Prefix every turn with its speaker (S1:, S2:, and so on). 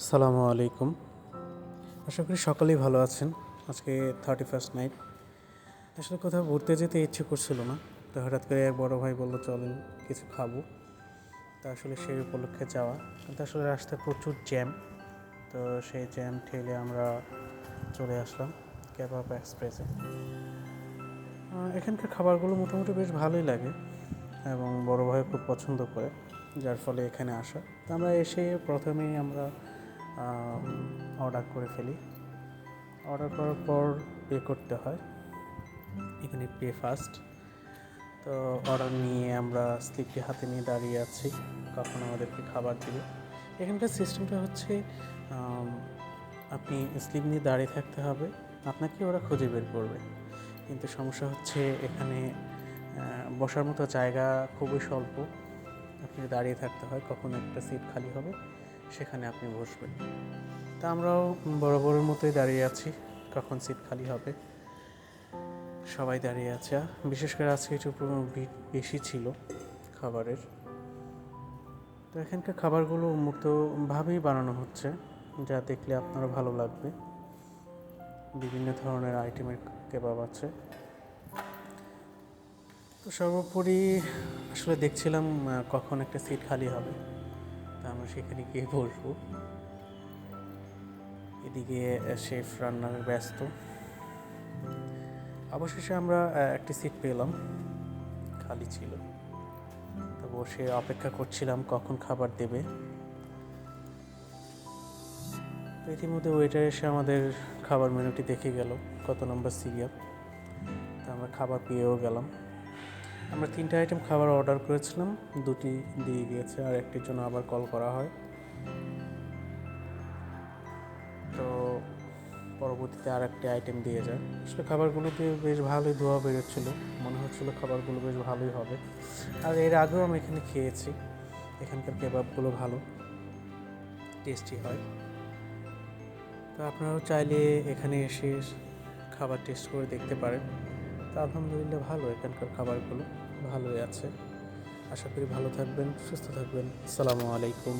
S1: আসসালামু আলাইকুম। আশা করি সকলেই ভালো আছেন। আজকে 31st নাইট। আসলে কোথাও ঘুরতে যেতে ইচ্ছে করছিল না, তো হঠাৎ করে এক বড় ভাই বলল চলেন কিছু খাবো। তা আসলে সেই উপলক্ষে যাওয়া, কিন্তু আসলে রাস্তায় প্রচুর জ্যাম। তো সেই জ্যাম ঠেলে আমরা চলে আসলাম কেবাব এক্সপ্রেসে। এখানকার খাবারগুলো মোটামুটি বেশ ভালোই লাগে এবং বড় ভাই খুব পছন্দ করে, যার ফলে এখানে আসা। তো আমরা এসে প্রথমেই আমরা অর্ডার করে ফেলি। অর্ডার করার পর পে করতে হয়, এখানে পে ফার্স্ট। তো অর্ডার নিয়ে আমরা স্লিপটি হাতে নিয়ে দাঁড়িয়ে আছি কখন আমাদেরকে খাবার দেবে। এখানকার সিস্টেমটা হচ্ছে আপনি স্লিপ নিয়ে দাঁড়িয়ে থাকতে হবে, আপনাকে ওরা খুঁজে বের করবে। কিন্তু সমস্যা হচ্ছে এখানে বসার মতো জায়গা খুবই স্বল্প। আপনি দাঁড়িয়ে থাকতে হয়, কখন একটা সিট খালি হবে সেখানে আপনি বসবেন। তা আমরাও বরাবরের মতোই দাঁড়িয়ে আছি কখন সিট খালি হবে। সবাই দাঁড়িয়ে আছে, বিশেষ করে আজকে একটু ভিড় বেশি ছিল খাবারের। তো এখানকার খাবারগুলো উন্মুক্তভাবেই বানানো হচ্ছে, যা দেখলে আপনারও ভালো লাগবে। বিভিন্ন ধরনের আইটেমের কেবাব আছে। তো সর্বোপরি আসলে দেখছিলাম কখন একটা সিট খালি হবে, তা আমরা সেখানে গিয়ে বসবো। এদিকে শেফ রান্নার ব্যস্ত। অবশেষে আমরা একটি সিট পেলাম, খালি ছিল। তো বসে অপেক্ষা করছিলাম কখন খাবার দেবে। তো ইতিমধ্যে ওয়েটার এসে আমাদের খাবার মেনুটি দেখে গেল কত নম্বর সিরিয়াল। তো আমরা খাবার পেয়েও গেলাম। আমরা 3টে আইটেম খাবার অর্ডার করেছিলাম, 2টি দিয়ে গিয়েছে, আর একটির জন্য আবার কল করা হয়। তো পরবর্তীতে আর একটি আইটেম দিয়ে যায়। আসলে খাবারগুলোতে বেশ ভালোই ধোয়া বেরোচ্ছিলো, মনে হচ্ছিলো খাবারগুলো বেশ ভালোই হবে। আর এর আগেও আমি এখানে খেয়েছি, এখানকার কেবাবগুলো ভালো টেস্টি হয়। তো আপনারাও চাইলে এখানে এসে খাবার টেস্ট করে দেখতে পারেন। তো আলহামদুলিল্লাহ ভালো, এখানকার খাবারগুলো ভালোই আছে। আশা করি ভালো থাকবেন, সুস্থ থাকবেন। আসসালামু আলাইকুম।